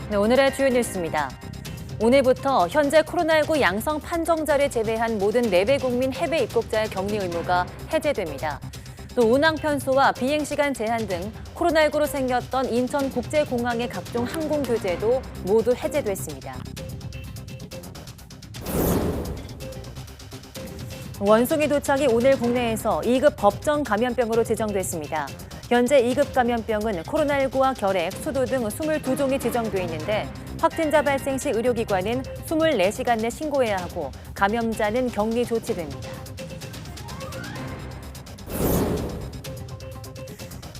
네, 오늘의 주요 뉴스입니다. 오늘부터 현재 코로나19 양성 판정자를 제외한 모든 내외국민 해외 입국자의 격리 의무가 해제됩니다. 또 운항 편수와 비행시간 제한 등 코로나19로 생겼던 인천국제공항의 각종 항공 규제도 모두 해제됐습니다. 원숭이 도착이 오늘 국내에서 2급 법정 감염병으로 지정됐습니다. 현재 2급 감염병은 코로나19와 결핵, 수도 등 22종이 지정돼 있는데 확진자 발생 시 의료기관은 24시간 내 신고해야 하고 감염자는 격리 조치됩니다.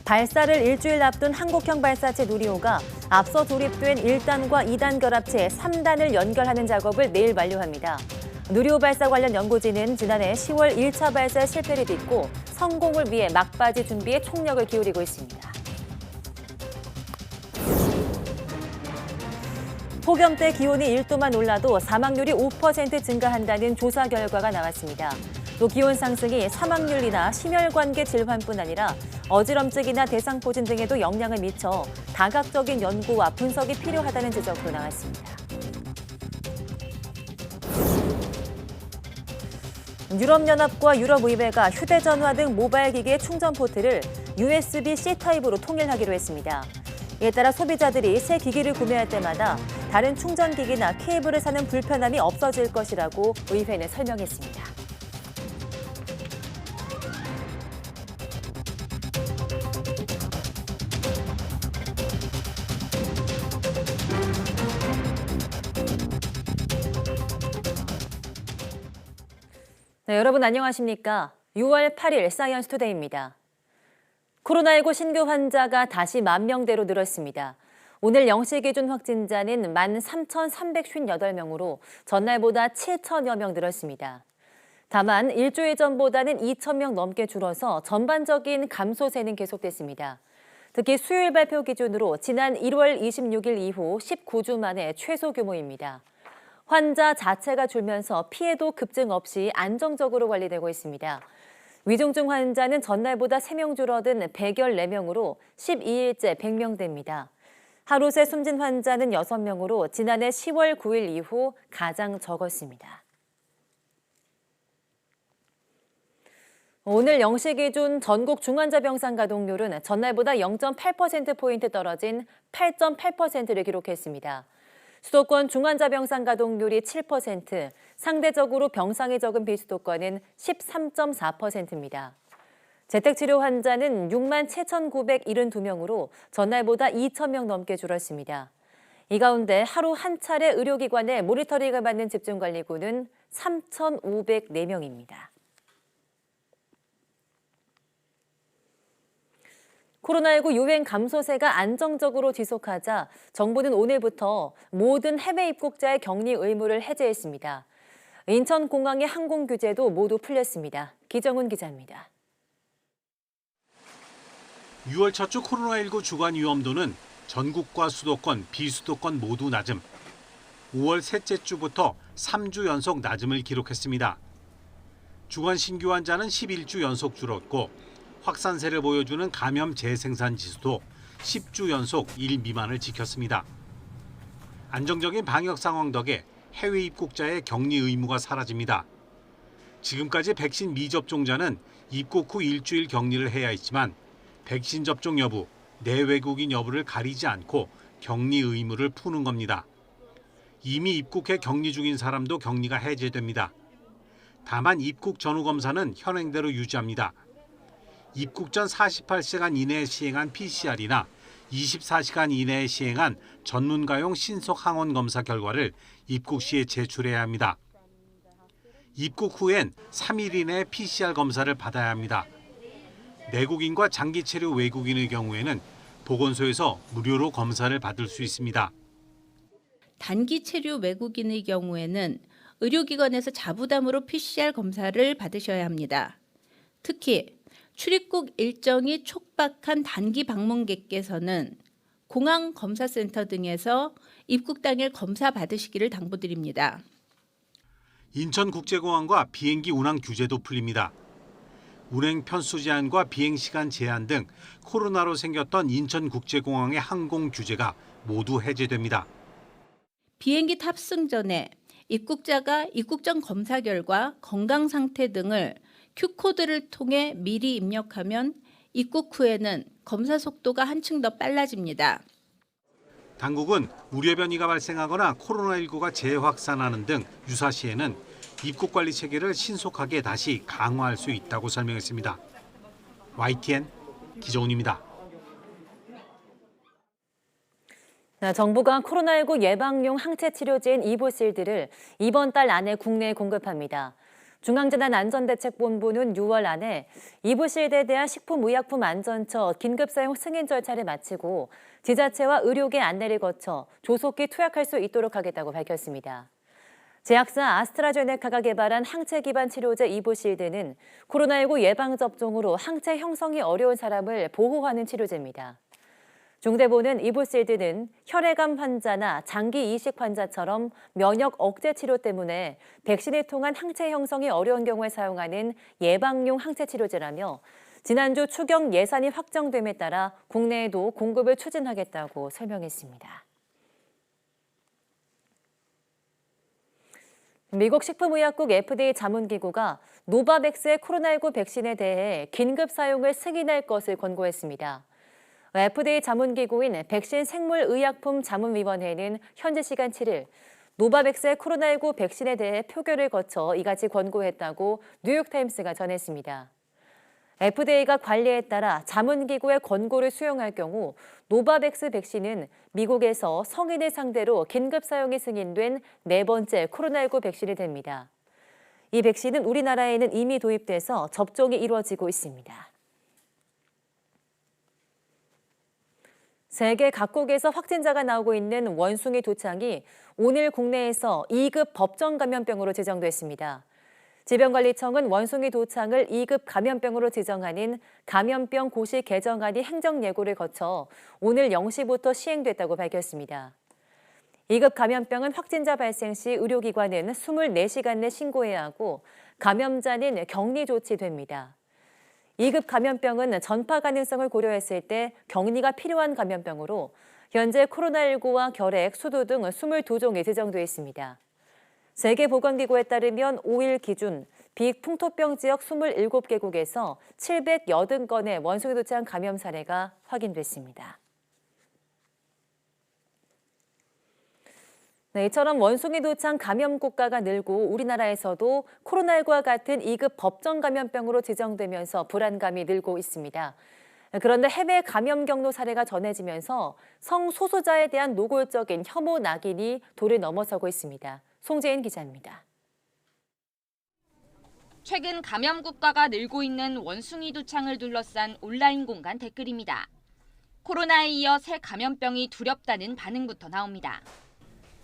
발사를 일주일 앞둔 한국형 발사체 누리호가 앞서 조립된 1단과 2단 결합체 3단을 연결하는 작업을 내일 완료합니다. 누리호 발사 관련 연구진은 지난해 10월 1차 발사 실패를 딛고 성공을 위해 막바지 준비에 총력을 기울이고 있습니다. 폭염 때 기온이 1도만 올라도 사망률이 5% 증가한다는 조사 결과가 나왔습니다. 또 기온 상승이 사망률이나 심혈관계 질환뿐 아니라 어지럼증이나 대상포진 등에도 영향을 미쳐 다각적인 연구와 분석이 필요하다는 지적도 나왔습니다. 유럽연합과 유럽의회가 휴대전화 등 모바일 기기의 충전 포트를 USB-C 타입으로 통일하기로 했습니다. 이에 따라 소비자들이 새 기기를 구매할 때마다 다른 충전기기나 케이블을 사는 불편함이 없어질 것이라고 의회는 설명했습니다. 네, 여러분 안녕하십니까? 6월 8일 사이언스 투데이입니다. 코로나19 신규 환자가 다시 10,000명대로 늘었습니다. 오늘 0시 기준 확진자는 13,358명으로 전날보다 7,000여 명 늘었습니다. 다만 일주일 전보다는 2,000명 넘게 줄어서 전반적인 감소세는 계속됐습니다. 특히 수요일 발표 기준으로 지난 1월 26일 이후 19주 만에 최소 규모입니다. 환자 자체가 줄면서 피해도 급증 없이 안정적으로 관리되고 있습니다. 위중증 환자는 전날보다 3명 줄어든 114명으로 12일째 100명대입니다. 하루 새 숨진 환자는 6명으로 지난해 10월 9일 이후 가장 적었습니다. 오늘 0시 기준 전국 중환자 병상 가동률은 전날보다 0.8%포인트 떨어진 8.8%를 기록했습니다. 수도권 중환자 병상 가동률이 7%, 상대적으로 병상이 적은 비수도권은 13.4%입니다. 재택치료 환자는 67,972명으로 전날보다 2,000명 넘게 줄었습니다. 이 가운데 하루 한 차례 의료기관에 모니터링을 받는 집중관리군은 3,504명입니다. 코로나19 유행 감소세가 안정적으로 지속하자 정부는 오늘부터 모든 해외 입국자의 격리 의무를 해제했습니다. 인천공항의 항공 규제도 모두 풀렸습니다. 기정훈 기자입니다. 6월 첫 주 코로나19 주간 위험도는 전국과 수도권, 비수도권 모두 낮음. 5월 셋째 주부터 3주 연속 낮음을 기록했습니다. 주간 신규 환자는 11주 연속 줄었고 확산세를 보여주는 감염 재생산 지수도 10주 연속 1 미만을 지켰습니다. 안정적인 방역 상황 덕에 해외 입국자의 격리 의무가 사라집니다. 지금까지 백신 미접종자는 입국 후 일주일 격리를 해야 했지만 백신 접종 여부, 내외국인 여부를 가리지 않고 격리 의무를 푸는 겁니다. 이미 입국해 격리 중인 사람도 격리가 해제됩니다. 다만 입국 전후 검사는 현행대로 유지합니다. 입국 전 48시간 이내에 시행한 PCR이나 24시간 이내에 시행한 전문가용 신속 항원 검사 결과를 입국 시에 제출해야 합니다. 입국 후엔 3일 이내에 PCR 검사를 받아야 합니다. 내국인과 장기 체류 외국인의 경우에는 보건소에서 무료로 검사를 받을 수 있습니다. 단기 체류 외국인의 경우에는 의료기관에서 자부담으로 PCR 검사를 받으셔야 합니다. 특히 출입국 일정이 촉박한 단기 방문객께서는 공항 검사센터 등에서 입국 당일 검사 받으시기를 당부드립니다. 인천국제공항과 비행기 운항 규제도 풀립니다. 운행 편수 제한과 비행 시간 제한 등 코로나로 생겼던 인천국제공항의 항공 규제가 모두 해제됩니다. 비행기 탑승 전에 입국자가 입국 전 검사 결과 건강 상태 등을 Q코드를 통해 미리 입력하면 입국 후에는 검사 속도가 한층 더 빨라집니다. 당국은 우려 변이가 발생하거나 코로나19가 재확산하는 등 유사시에는 입국 관리 체계를 신속하게 다시 강화할 수 있다고 설명했습니다. YTN 기정훈입니다. 정부가 코로나19 예방용 항체 치료제인 이보실드를 이번 달 안에 국내에 공급합니다. 중앙재난안전대책본부는 6월 안에 이보실드에 대한 식품의약품안전처 긴급사용 승인 절차를 마치고 지자체와 의료계 안내를 거쳐 조속히 투약할 수 있도록 하겠다고 밝혔습니다. 제약사 아스트라제네카가 개발한 항체 기반 치료제 이보실드는 코로나19 예방접종으로 항체 형성이 어려운 사람을 보호하는 치료제입니다. 중대본은 이보실드는 혈액암 환자나 장기 이식 환자처럼 면역 억제 치료 때문에 백신을 통한 항체 형성이 어려운 경우에 사용하는 예방용 항체 치료제라며 지난주 추경 예산이 확정됨에 따라 국내에도 공급을 추진하겠다고 설명했습니다. 미국 식품의약국 FDA 자문기구가 노바백스의 코로나19 백신에 대해 긴급 사용을 승인할 것을 권고했습니다. FDA 자문기구인 백신 생물의약품 자문위원회는 현지 시간 7일 노바백스의 코로나19 백신에 대해 표결을 거쳐 이같이 권고했다고 뉴욕타임스가 전했습니다. FDA가 관리에 따라 자문기구의 권고를 수용할 경우 노바백스 백신은 미국에서 성인을 상대로 긴급 사용이 승인된 네 번째 코로나19 백신이 됩니다. 이 백신은 우리나라에는 이미 도입돼서 접종이 이루어지고 있습니다. 세계 각국에서 확진자가 나오고 있는 원숭이 도창이 오늘 국내에서 2급 법정 감염병으로 지정됐습니다. 질병관리청은 원숭이 도창을 2급 감염병으로 지정하는 감염병 고시 개정안이 행정예고를 거쳐 오늘 0시부터 시행됐다고 밝혔습니다. 2급 감염병은 확진자 발생 시 의료기관은 24시간 내 신고해야 하고 감염자는 격리 조치됩니다. 2급 감염병은 전파 가능성을 고려했을 때 격리가 필요한 감염병으로 현재 코로나19와 결핵, 수두 등 22종이 지정돼 있습니다. 세계보건기구에 따르면 5일 기준 비풍토병 지역 27개국에서 780건의 원숭이 도창 감염 사례가 확인됐습니다. 이처럼 원숭이 도창 감염 국가가 늘고 우리나라에서도 코로나19와 같은 2급 법정 감염병으로 지정되면서 불안감이 늘고 있습니다. 그런데 해외 감염 경로 사례가 전해지면서 성소수자에 대한 노골적인 혐오 낙인이 도를 넘어서고 있습니다. 송재인 기자입니다. 최근 감염 국가가 늘고 있는 원숭이 도창을 둘러싼 온라인 공간 댓글입니다. 코로나에 이어 새 감염병이 두렵다는 반응부터 나옵니다.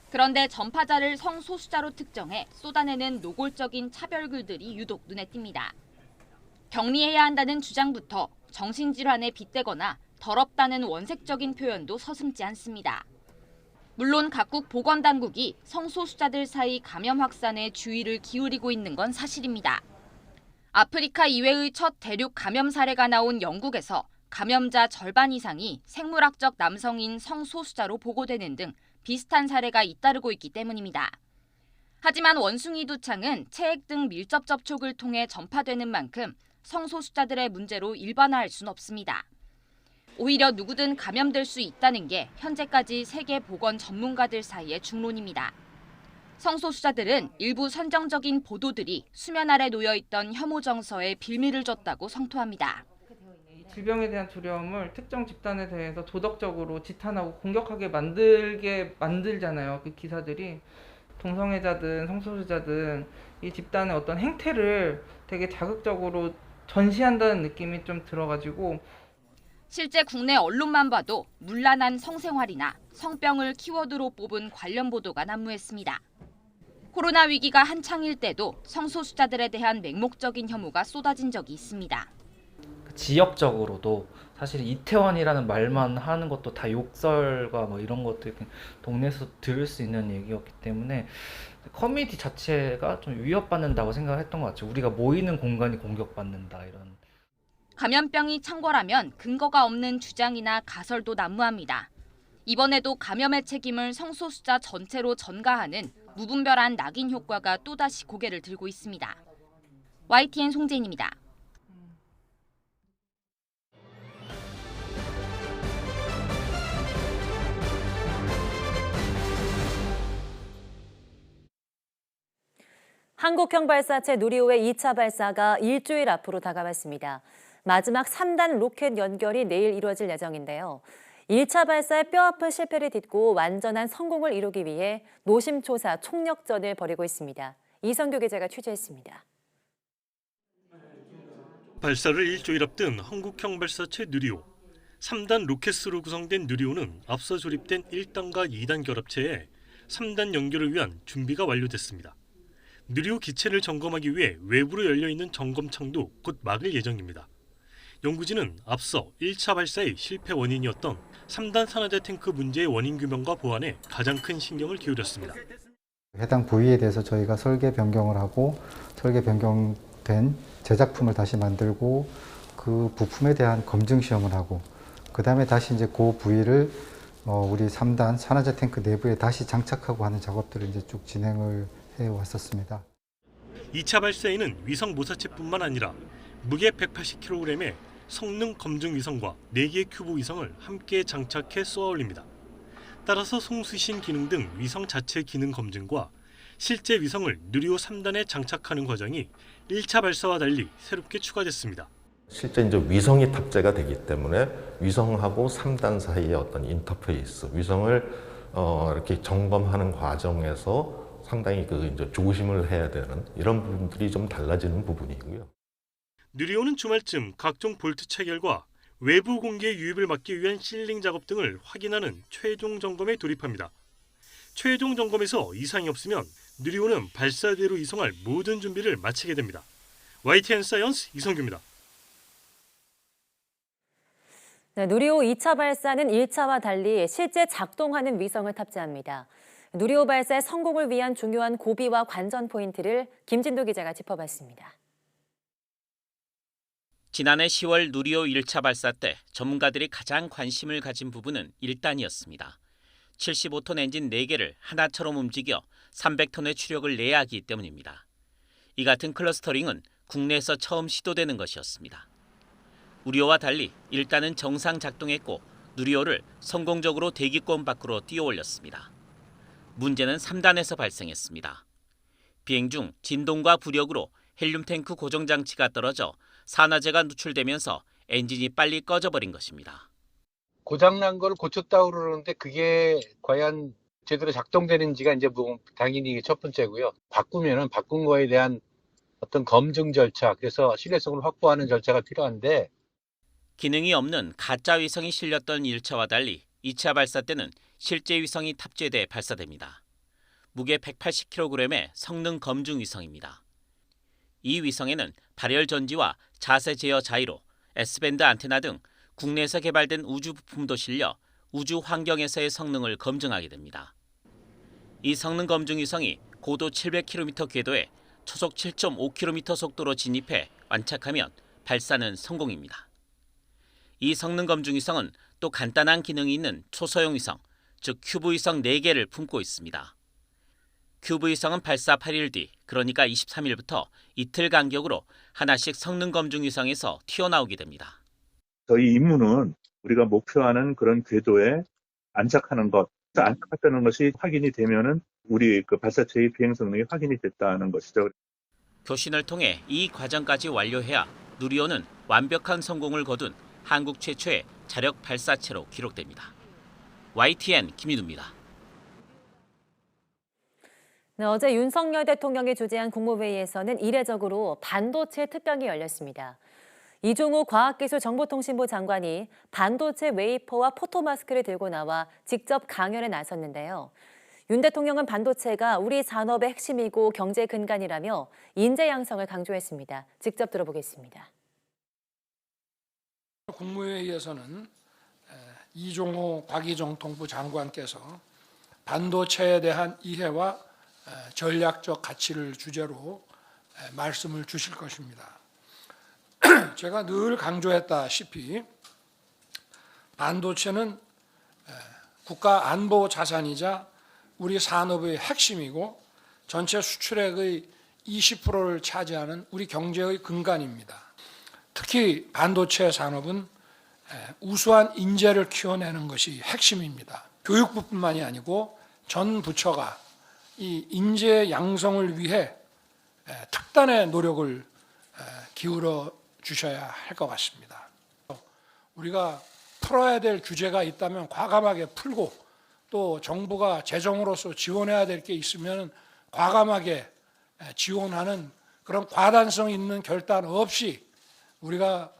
그런데 전파자를 성소수자로 특정해 쏟아내는 노골적인 차별글들이 유독 눈에 띕니다. 격리해야 한다는 주장부터 정신질환에 빗대거나 더럽다는 원색적인 표현도 서슴지 않습니다. 물론 각국 보건당국이 성소수자들 사이 감염 확산에 주의를 기울이고 있는 건 사실입니다. 아프리카 이외의 첫 대륙 감염 사례가 나온 영국에서 감염자 절반 이상이 생물학적 남성인 성소수자로 보고되는 등 비슷한 사례가 잇따르고 있기 때문입니다. 하지만 원숭이 도창은 체액 등 밀접 접촉을 통해 전파되는 만큼 성소수자들의 문제로 일반화할 수는 없습니다. 오히려 누구든 감염될 수 있다는 게 현재까지 세계 보건 전문가들 사이의 중론입니다. 성소수자들은 일부 선정적인 보도들이 수면 아래 놓여있던 혐오 정서에 빌미를 줬다고 성토합니다. 질병에 대한 두려움을 특정 집단에 대해서 도덕적으로 지탄하고 공격하게 만들잖아요. 그 기사들이. 동성애자든 성소수자든 이 집단의 어떤 행태를 되게 자극적으로 전시한다는 느낌이 좀 들어가지고 실제 국내 언론만 봐도 문란한 성생활이나 성병을 키워드로 뽑은 관련 보도가 난무했습니다. 코로나 위기가 한창일 때도 성소수자들에 대한 맹목적인 혐오가 쏟아진 적이 있습니다. 지역적으로도 사실 이태원이라는 말만 하는 것도 다 욕설과 뭐 이런 것들 동네에서 들을 수 있는 얘기였기 때문에 커뮤니티 자체가 좀 위협받는다고 생각했던 것 같아요. 우리가 모이는 공간이 공격받는다 이런. 감염병이 창궐하면 근거가 없는 주장이나 가설도 난무합니다. 이번에도 감염의 책임을 성소수자 전체로 전가하는 무분별한 낙인 효과가 또다시 고개를 들고 있습니다. YTN 송재인입니다. 한국형 발사체 누리호의 2차 발사가 일주일 앞으로 다가왔습니다. 마지막 3단 로켓 연결이 내일 이루어질 예정인데요. 1차 발사의 뼈아픈 실패를 딛고 완전한 성공을 이루기 위해 노심초사 총력전을 벌이고 있습니다. 이성규 기자가 취재했습니다. 발사를 일주일 앞둔 한국형 발사체 누리호. 3단 로켓으로 구성된 누리호는 앞서 조립된 1단과 2단 결합체에 3단 연결을 위한 준비가 완료됐습니다. 누리호 기체를 점검하기 위해 외부로 열려있는 점검창도 곧 막을 예정입니다. 연구진은 앞서 1차 발사의 실패 원인이었던 3단 산화제 탱크 문제의 원인 규명과 보완에 가장 큰 신경을 기울였습니다. 해당 부위에 대해서 저희가 설계 변경을 하고 설계 변경된 제작품을 다시 만들고 그 부품에 대한 검증 시험을 하고 그 다음에 다시 이제 그 부위를 우리 3단 산화제 탱크 내부에 다시 장착하고 하는 작업들을 이제 쭉 진행을 해 왔었습니다. 2차 발사에는 위성 모사체뿐만 아니라 무게 180kg의 성능 검증 위성과 4개의 큐브 위성을 함께 장착해 쏘아 올립니다. 따라서 송수신 기능 등 위성 자체 기능 검증과 실제 위성을 누리호 3단에 장착하는 과정이 1차 발사와 달리 새롭게 추가됐습니다. 실제 이제 위성이 탑재가 되기 때문에 위성하고 3단 사이의 어떤 인터페이스, 위성을 이렇게 점검하는 과정에서 상당히 이제 조심을 해야 되는 이런 부분들이 좀 달라지는 부분이고요. 누리호는 주말쯤 각종 볼트 체결과 외부 공기의 유입을 막기 위한 실링 작업 등을 확인하는 최종 점검에 돌입합니다. 최종 점검에서 이상이 없으면 누리호는 발사대로 이송할 모든 준비를 마치게 됩니다. YTN 사이언스 이성규입니다. 네, 누리호 2차 발사는 1차와 달리 실제 작동하는 위성을 탑재합니다. 누리호 발사의 성공을 위한 중요한 고비와 관전 포인트를 김진도 기자가 짚어봤습니다. 지난해 10월 누리호 1차 발사 때 전문가들이 가장 관심을 가진 부분은 1단이었습니다. 75톤 엔진 4개를 하나처럼 움직여 300톤의 추력을 내야 하기 때문입니다. 이 같은 클러스터링은 국내에서 처음 시도되는 것이었습니다. 우리호와 달리 1단은 정상 작동했고 누리호를 성공적으로 대기권 밖으로 띄워 올렸습니다. 문제는 3단에서 발생했습니다. 비행 중 진동과 부력으로 헬륨 탱크 고정 장치가 떨어져 산화제가 누출되면서 엔진이 빨리 꺼져버린 것입니다. 고장난 걸 고쳤다고 그러는데 그게 과연 제대로 작동되는지가 이제 당연히 첫 번째고요. 바꾼 거에 대한 어떤 검증 절차, 그래서 신뢰성을 확보하는 절차가 필요한데 기능이 없는 가짜 위성이 실렸던 1차와 달리 2차 발사 때는 실제 위성이 탑재돼 발사됩니다. 무게 180kg의 성능 검증 위성입니다. 이 위성에는 발열 전지와 자세 제어 자이로, S밴드 안테나 등 국내에서 개발된 우주 부품도 실려 우주 환경에서의 성능을 검증하게 됩니다. 이 성능 검증 위성이 고도 700km 궤도에 초속 7.5km 속도로 진입해 완착하면 발사는 성공입니다. 이 성능 검증 위성은 또 간단한 기능이 있는 초소형 위성, 즉 큐브 위성 4개를 품고 있습니다. 큐브 위성은 발사 8일 뒤, 그러니까 23일부터 이틀 간격으로 하나씩 성능 검증 위성에서 튀어나오게 됩니다. 저희 임무는 우리가 목표하는 그런 궤도에 안착하는 것, 안착했다는 것이 확인이 되면은 우리 발사체의 비행 성능이 확인이 됐다는 것이죠. 교신을 통해 이 과정까지 완료해야 누리호는 완벽한 성공을 거둔 한국 최초의 자력 발사체로 기록됩니다. YTN 김민우입니다. 네, 어제 윤석열 대통령이 주재한 국무회의에서는 이례적으로 반도체 특강이 열렸습니다. 이종우 과학기술정보통신부 장관이 반도체 웨이퍼와 포토마스크를 들고 나와 직접 강연에 나섰는데요. 윤 대통령은 반도체가 우리 산업의 핵심이고 경제 근간이라며 인재 양성을 강조했습니다. 직접 들어보겠습니다. 국무회의에서는 이종호 과기정통부 장관께서 반도체에 대한 이해와 전략적 가치를 주제로 말씀을 주실 것입니다. 제가 늘 강조했다시피 반도체는 국가 안보 자산이자 우리 산업의 핵심이고 전체 수출액의 20%를 차지하는 우리 경제의 근간입니다. 특히 반도체 산업은 우수한 인재를 키워내는 것이 핵심입니다. 교육부뿐만이 아니고 전 부처가 이 인재 양성을 위해 특단의 노력을 기울여 주셔야 할 것 같습니다. 우리가 풀어야 될 규제가 있다면 과감하게 풀고 또 정부가 재정으로서 지원해야 될 게 있으면 과감하게 지원하는 그런 과단성 있는 결단 없이 우리가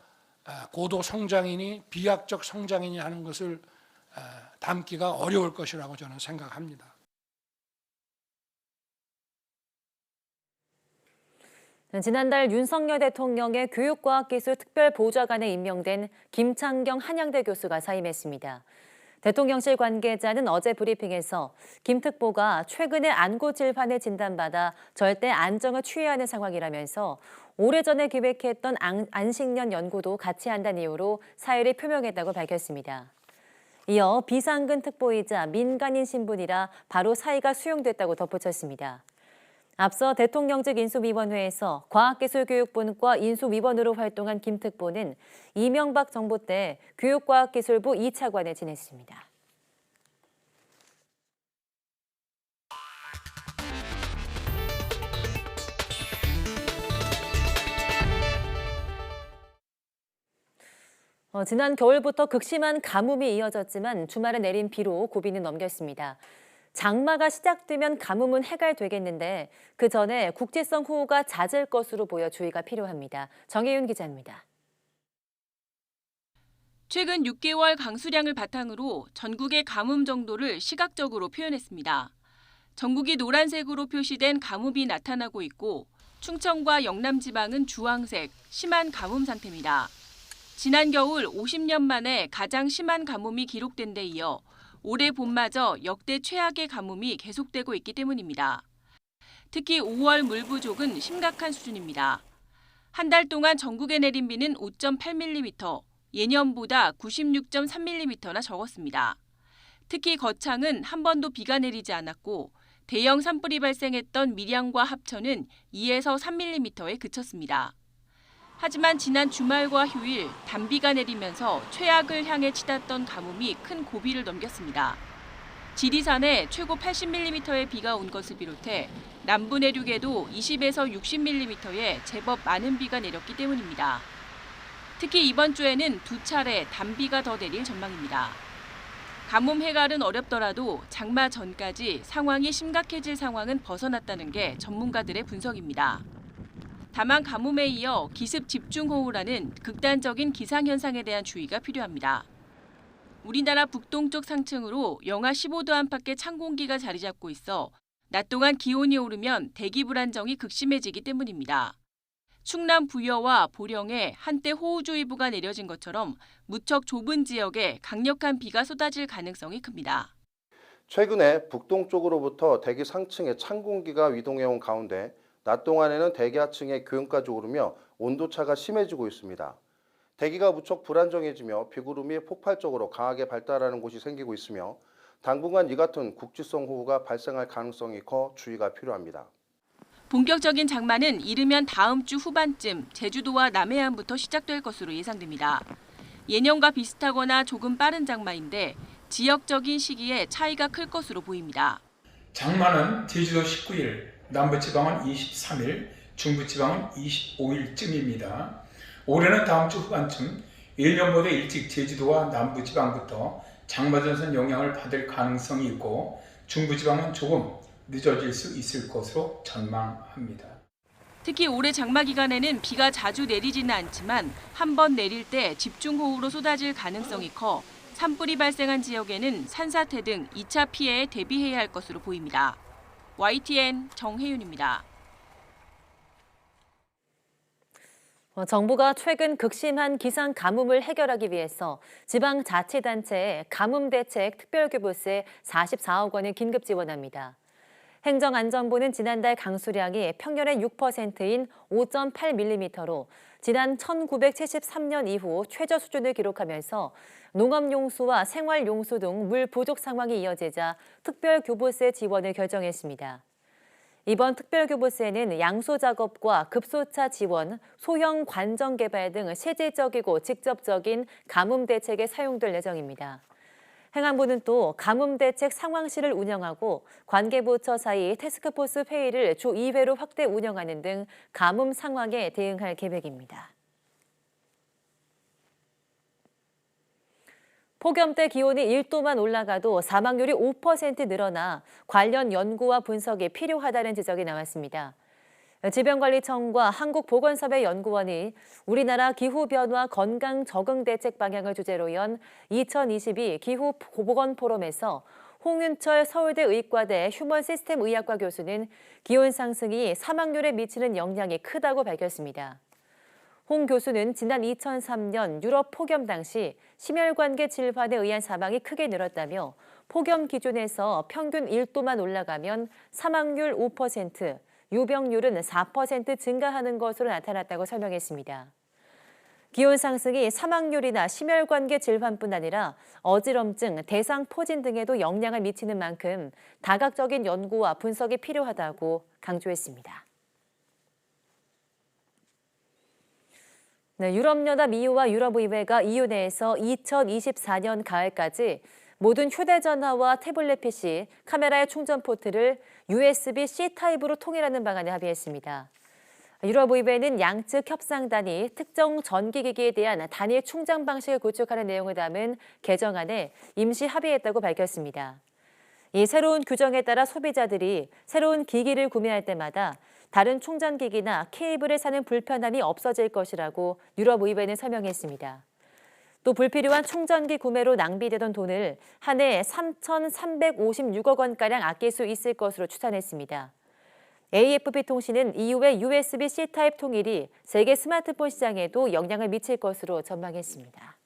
고도 성장이니 비약적 성장이니 하는 것을 담기가 어려울 것이라고 저는 생각합니다. 지난달 윤석열 대통령의 교육과학기술 특별보좌관에 임명된 김창경 한양대 교수가 사임했습니다. 대통령실 관계자는 어제 브리핑에서 김 특보가 최근에 안구 질환을 진단받아 절대 안정을 취해야 하는 상황이라면서 오래전에 기획했던 안식년 연구도 같이 한다는 이유로 사의를 표명했다고 밝혔습니다. 이어 비상근 특보이자 민간인 신분이라 바로 사의가 수용됐다고 덧붙였습니다. 앞서 대통령직 인수위원회에서 과학기술교육분과 인수위원으로 활동한 김 특보는 이명박 정부 때 교육과학기술부 2차관을 지냈습니다. 지난 겨울부터 극심한 가뭄이 이어졌지만 주말에 내린 비로 고비는 넘겼습니다. 장마가 시작되면 가뭄은 해결되겠는데 그 전에 국지성 호우가 잦을 것으로 보여 주의가 필요합니다. 정혜윤 기자입니다. 최근 6개월 강수량을 바탕으로 전국의 가뭄 정도를 시각적으로 표현했습니다. 전국이 노란색으로 표시된 가뭄이 나타나고 있고 충청과 영남 지방은 주황색, 심한 가뭄 상태입니다. 지난 겨울 50년 만에 가장 심한 가뭄이 기록된 데 이어 올해 봄마저 역대 최악의 가뭄이 계속되고 있기 때문입니다. 특히 5월 물 부족은 심각한 수준입니다. 한 달 동안 전국에 내린 비는 5.8mm, 예년보다 96.3mm나 적었습니다. 특히 거창은 한 번도 비가 내리지 않았고 대형 산불이 발생했던 밀양과 합천은 2에서 3mm에 그쳤습니다. 하지만 지난 주말과 휴일 단비가 내리면서 최악을 향해 치닫던 가뭄이 큰 고비를 넘겼습니다. 지리산에 최고 80mm의 비가 온 것을 비롯해 남부 내륙에도 20에서 60mm의 제법 많은 비가 내렸기 때문입니다. 특히 이번 주에는 2차례 단비가 더 내릴 전망입니다. 가뭄 해결은 어렵더라도 장마 전까지 상황이 심각해질 상황은 벗어났다는 게 전문가들의 분석입니다. 다만 가뭄에 이어 기습 집중호우라는 극단적인 기상현상에 대한 주의가 필요합니다. 우리나라 북동쪽 상층으로 영하 15도 안팎의 찬 공기가 자리 잡고 있어 낮 동안 기온이 오르면 대기 불안정이 극심해지기 때문입니다. 충남 부여와 보령에 한때 호우주의보가 내려진 것처럼 무척 좁은 지역에 강력한 비가 쏟아질 가능성이 큽니다. 최근에 북동쪽으로부터 대기 상층에 찬 공기가 이동해온 가운데 낮 동안에는 대기하층의 기온까지 오르며 온도차가 심해지고 있습니다. 대기가 무척 불안정해지며 비구름이 폭발적으로 강하게 발달하는 곳이 생기고 있으며 당분간 이 같은 국지성 호우가 발생할 가능성이 커 주의가 필요합니다. 본격적인 장마는 이르면 다음 주 후반쯤 제주도와 남해안부터 시작될 것으로 예상됩니다. 예년과 비슷하거나 조금 빠른 장마인데 지역적인 시기에 차이가 클 것으로 보입니다. 장마는 제주도 19일, 남부지방은 23일, 중부지방은 25일쯤입니다. 올해는 다음 주 후반쯤 예년보다 일찍 제주도와 남부지방부터 장마전선 영향을 받을 가능성이 있고 중부지방은 조금 늦어질 수 있을 것으로 전망합니다. 특히 올해 장마 기간에는 비가 자주 내리지는 않지만 한 번 내릴 때 집중호우로 쏟아질 가능성이 커 산불이 발생한 지역에는 산사태 등 2차 피해에 대비해야 할 것으로 보입니다. YTN 정혜윤입니다. 정부가 최근 극심한 기상 가뭄을 해결하기 위해서 지방자치단체에 가뭄대책 특별교부세 44억 원을 긴급 지원합니다. 행정안전부는 지난달 강수량이 평년의 6%인 5.8mm로 지난 1973년 이후 최저 수준을 기록하면서 농업용수와 생활용수 등 물 부족 상황이 이어지자 특별교부세 지원을 결정했습니다. 이번 특별교부세는 양소 작업과 급소차 지원, 소형 관정 개발 등 실질적이고 직접적인 가뭄 대책에 사용될 예정입니다. 행안부는 또 가뭄 대책 상황실을 운영하고 관계부처 사이 태스크포스 회의를 주 2회로 확대 운영하는 등 가뭄 상황에 대응할 계획입니다. 폭염 때 기온이 1도만 올라가도 사망률이 5% 늘어나 관련 연구와 분석이 필요하다는 지적이 나왔습니다. 질병관리청과 한국보건사회연구원이 우리나라 기후변화 건강 적응 대책 방향을 주제로 연 2022 기후보건포럼에서 홍윤철 서울대 의과대 휴먼시스템의학과 교수는 기온 상승이 사망률에 미치는 영향이 크다고 밝혔습니다. 홍 교수는 지난 2003년 유럽 폭염 당시 심혈관계 질환에 의한 사망이 크게 늘었다며 폭염 기준에서 평균 1도만 올라가면 사망률 5%, 유병률은 4% 증가하는 것으로 나타났다고 설명했습니다. 기온 상승이 사망률이나 심혈관계 질환뿐 아니라 어지럼증, 대상포진 등에도 영향을 미치는 만큼 다각적인 연구와 분석이 필요하다고 강조했습니다. 유럽연합 EU와 유럽의회가 EU 내에서 2024년 가을까지 모든 휴대전화와 태블릿 PC, 카메라의 충전 포트를 USB-C 타입으로 통일하는 방안에 합의했습니다. 유럽의회는 양측 협상단이 특정 전기기기에 대한 단일 충전 방식을 구축하는 내용을 담은 개정안에 임시 합의했다고 밝혔습니다. 이 새로운 규정에 따라 소비자들이 새로운 기기를 구매할 때마다 다른 충전기기나 케이블을 사는 불편함이 없어질 것이라고 유럽의회는 설명했습니다. 또 불필요한 충전기 구매로 낭비되던 돈을 한 해 3,356억 원가량 아낄 수 있을 것으로 추산했습니다. AFP통신은 EU의 USB-C 타입 통일이 세계 스마트폰 시장에도 영향을 미칠 것으로 전망했습니다.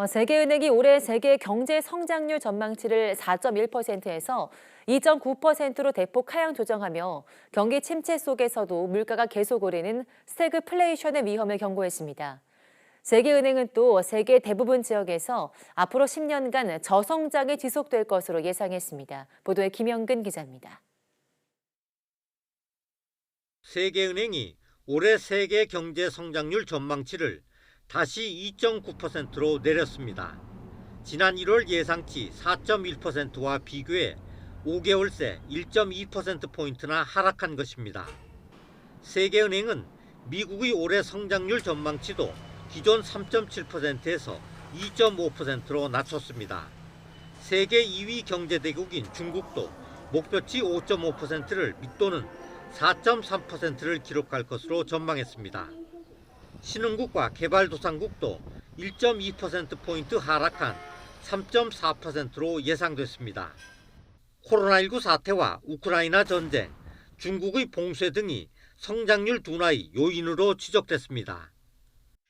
세계은행이 올해 세계 경제 성장률 전망치를 4.1%에서 2.9%로 대폭 하향 조정하며 경기 침체 속에서도 물가가 계속 오르는 스태그플레이션의 위험을 경고했습니다. 세계은행은 또 세계 대부분 지역에서 앞으로 10년간 저성장이 지속될 것으로 예상했습니다. 보도에 김영근 기자입니다. 세계은행이 올해 세계 경제 성장률 전망치를 다시 2.9%로 내렸습니다. 지난 1월 예상치 4.1%와 비교해 5개월 새 1.2%포인트나 하락한 것입니다. 세계은행은 미국의 올해 성장률 전망치도 기존 3.7%에서 2.5%로 낮췄습니다. 세계 2위 경제대국인 중국도 목표치 5.5%를 밑도는 4.3%를 기록할 것으로 전망했습니다. 신흥국과 개발도상국도 1.2%포인트 하락한 3.4%로 예상됐습니다. 코로나19 사태와 우크라이나 전쟁, 중국의 봉쇄 등이 성장률 둔화의 요인으로 지적됐습니다.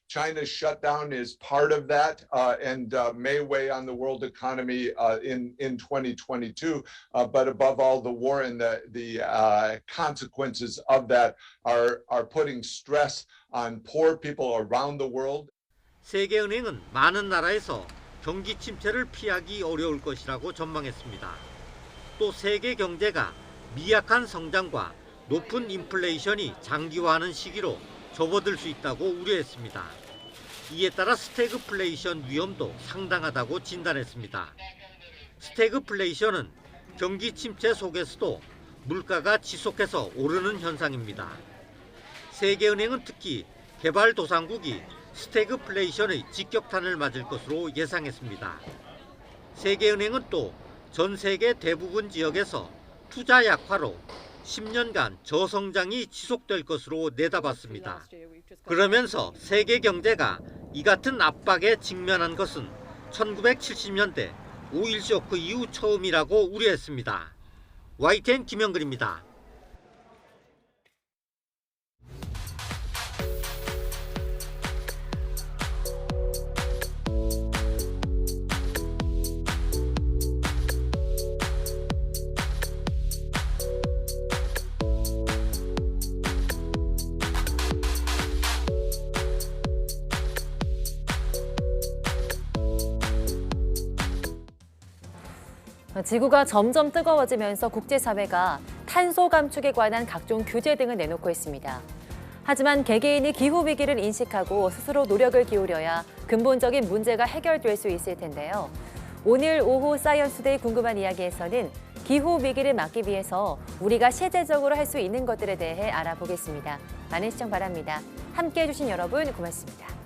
China's shutdown is part of that and may weigh on the world economy in 2022. But above all, the war and the consequences of that are putting stress on poor people around the world. 세계은행은 많은 나라에서 경기 침체를 피하기 어려울 것이라고 전망했습니다. 또 세계 경제가 미약한 성장과 높은 인플레이션이 장기화하는 시기로 접어들 수 있다고 우려했습니다. 이에 따라 스태그플레이션 위험도 상당하다고 진단했습니다. 스태그플레이션은 경기 침체 속에서도 물가가 지속해서 오르는 현상입니다. 세계은행은 특히 개발도상국이 스태그플레이션의 직격탄을 맞을 것으로 예상했습니다. 세계은행은 또 전 세계 대부분 지역에서 투자 약화로 10년간 저성장이 지속될 것으로 내다봤습니다. 그러면서 세계 경제가 이 같은 압박에 직면한 것은 1970년대 5.1 쇼크 이후 처음이라고 우려했습니다. YTN 김영근입니다. 지구가 점점 뜨거워지면서 국제사회가 탄소 감축에 관한 각종 규제 등을 내놓고 있습니다. 하지만 개개인이 기후위기를 인식하고 스스로 노력을 기울여야 근본적인 문제가 해결될 수 있을 텐데요. 오늘 오후 사이언스데이 궁금한 이야기에서는 기후위기를 막기 위해서 우리가 실제적으로 할 수 있는 것들에 대해 알아보겠습니다. 많은 시청 바랍니다. 함께해 주신 여러분 고맙습니다.